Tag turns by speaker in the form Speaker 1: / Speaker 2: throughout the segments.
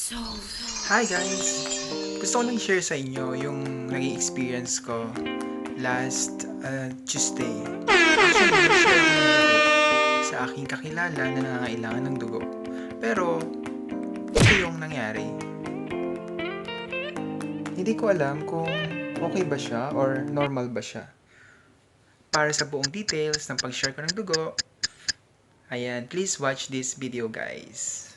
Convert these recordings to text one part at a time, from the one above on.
Speaker 1: Hi guys! Gusto ko lang share sa inyo yung naging experience ko last Tuesday. Actually, nag-share ako ng dugo sa aking kakilala na nangangailangan ng dugo. Pero, ito yung nangyari. Hindi ko alam kung okay ba siya or normal ba siya. Para sa buong details ng pag-share ko ng dugo, ayan, please watch this video guys.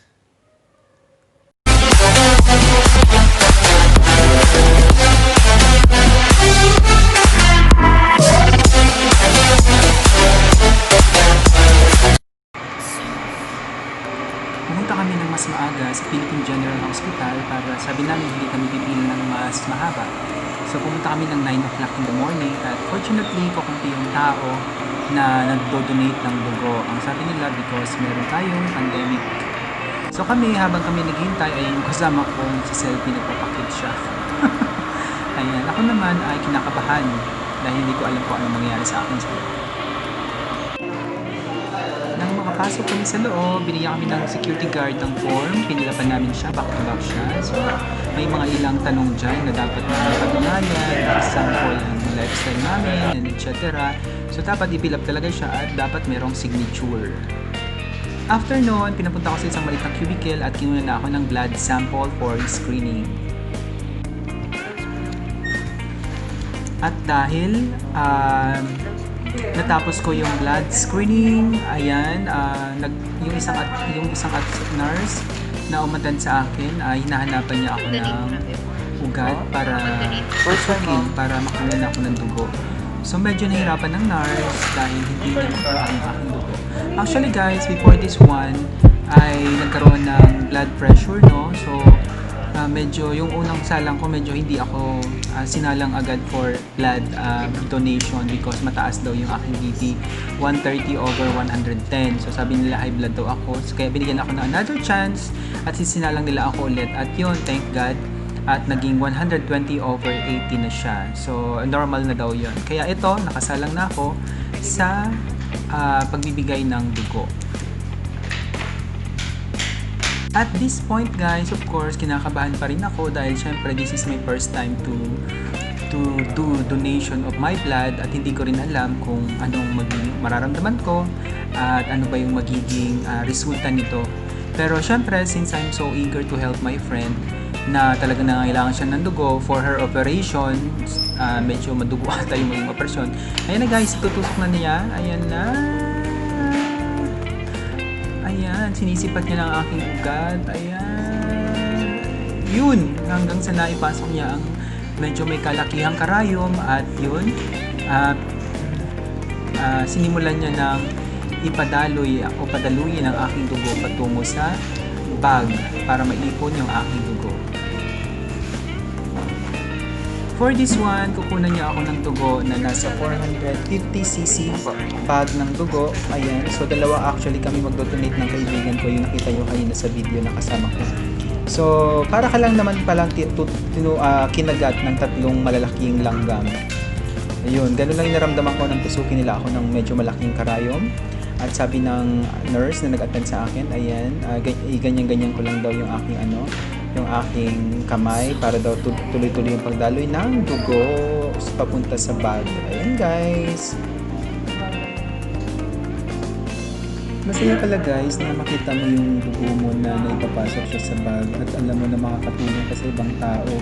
Speaker 2: Pumunta kami ng mas maaga sa Philippine General Hospital para sabi namin hindi kami pipili ng mas mahaba. So pumunta kami ng 9 o'clock in the morning at fortunately kukunti yung tao na nagdo-donate ng dugo. Ang sabi nila because meron tayong pandemic. So kami habang kami naghihintay ay yung kasama kong si selfie nagpapakit siya. Ayan, ako naman ay kinakabahan dahil hindi ko alam kung anong mangyayari sa akin sa loob. Nang makapasok kami sa loob, binigyan kami ng security guard ng form, pinilapan namin siya, back to back siya. So, may mga ilang tanong dyan na dapat namin patunayan, example ng lifestyle namin, and etc. So, dapat i-fill up talaga siya at dapat merong signature. After noon, pinapunta ko sa isang maliit na cubicle at kinuha na ako ng blood sample for screening. At dahil natapos ko yung blood screening, ayan, yung isang nurse na umattend sa akin, hinahanapan niya ako ng ugat para checkin, para makuha na ako ng dugo. So medyo nahirapan ng nurse dahil hindi niya makuha ang aking dugo. Actually guys, before this one, ay nagkaroon ng blood pressure, no? So medyo yung unang salang ko medyo hindi ako sinalang agad for blood donation because mataas daw yung aking BP, 130 over 110. So sabi nila high blood daw ako, so kaya binigyan ako ng another chance at sinalang nila ako ulit at yun, thank God, at naging 120 over 80 na siya. So normal na daw yun, kaya ito nakasalang na ako sa pagbibigay ng dugo. At this point guys, of course, kinakabahan pa rin ako dahil syempre this is my first time to do donation of my blood at hindi ko rin alam kung anong mararamdaman ko at ano ba yung magiging resulta nito. Pero syempre, since I'm so eager to help my friend na talaga nangangailangan siya ng dugo for her operation, medyo madugo ata yung maging operasyon. Ayan na guys, tutusok na niya. Ayan na. Ayan, sinisipat niya ng aking ugat. Ayan. Yun, hanggang sa naipasok niya ang medyo may kalakihang karayom at yun, sinimulan niya ng padaluyin ang aking dugo patungo sa bag para maipon yung aking dugo. For this one, kukunan niya ako ng dugo na nasa 450cc bag ng dugo. Ayan. So, dalawa actually kami magdo-donate ng kaibigan ko. Yung nakita nyo kanina sa video na kasama ko. So, para ka lang naman palang kinagat ng tatlong malalaking langgam. Ayun. Ganun lang yung naramdaman ko nang tusukin nila ako ng medyo malaking karayom. At sabi ng nurse na nag-attend sa akin, ayan, ganyan-ganyan ko lang daw yung aking yung aking kamay para daw tuloy-tuloy yung pagdaloy ng dugo papunta sa bag. Ayan guys. Masaya pala guys na makita mo yung dugo mo na naipapasok siya sa bag at alam mo na makakatulong ka sa ibang tao.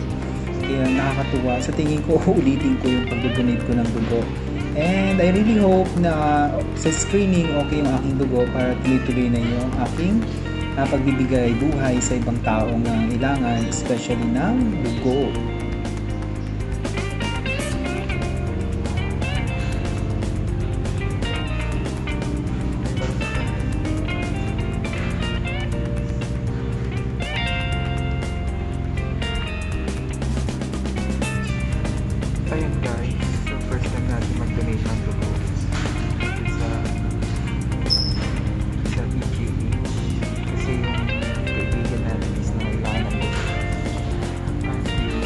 Speaker 2: Kaya nakakatuwa. Sa tingin ko, ulitin ko yung pag-donate ko ng dugo. And I really hope na sa screening okay yung aking dugo para tuloy-tuloy na yung aking pagbibigay buhay sa ibang taong nangangailangan, especially ng dugo.
Speaker 1: Ayun guys, so first time natin mag-donate ng dugo sa BGE kasi yung kaibigan natin is nangailangan ng dugo. At yun,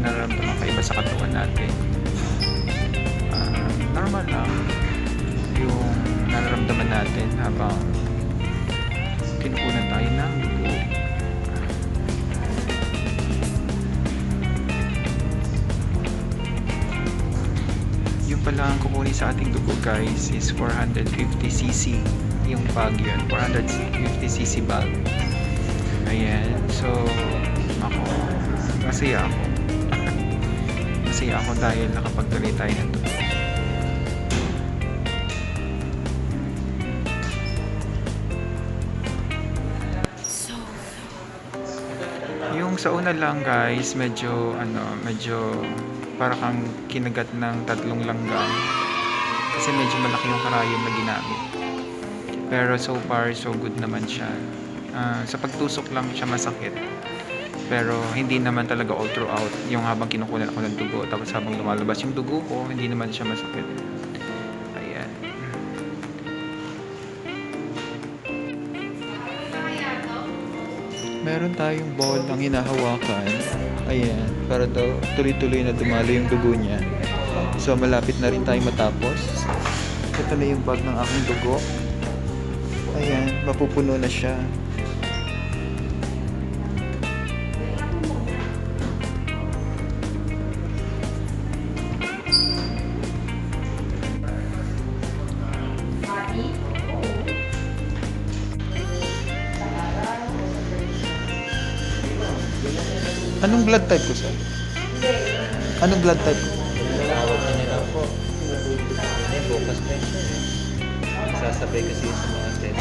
Speaker 2: nararamdaman kaiba sa katawan natin. Normal lang yung nararamdaman natin habang kinukunan tayo ng dugo. Yung pala ang kukunin sa ating dugo guys is 450cc yung bag yun, 450cc bag. Ayan, so ako, masaya ako. Masaya ako dahil nakapagtuloy tayo ng dugo. Yung sa una lang guys, medyo para kang kinagat ng 3 langgam kasi medyo malaki yung karayom na ginamit. Pero so far, so good naman siya. Sa pagtusok lang siya masakit. Pero hindi naman talaga all throughout. Yung habang kinukunan ako ng dugo, tapos habang lumalabas yung dugo ko, hindi naman siya masakit. Ayan. Meron tayong ball ang hinahawakan. Ayan. Para daw tuloy-tuloy na dumalo yung dugo niya. So malapit na rin tayo matapos. Ito na yung bag ng aking dugo. Ayan. Mapupuno na siya. Anong blood type ko, sir? Anong blood type ko?
Speaker 3: Tawag na nila po. Bukas na yun. Sasabay kasi sa mga test.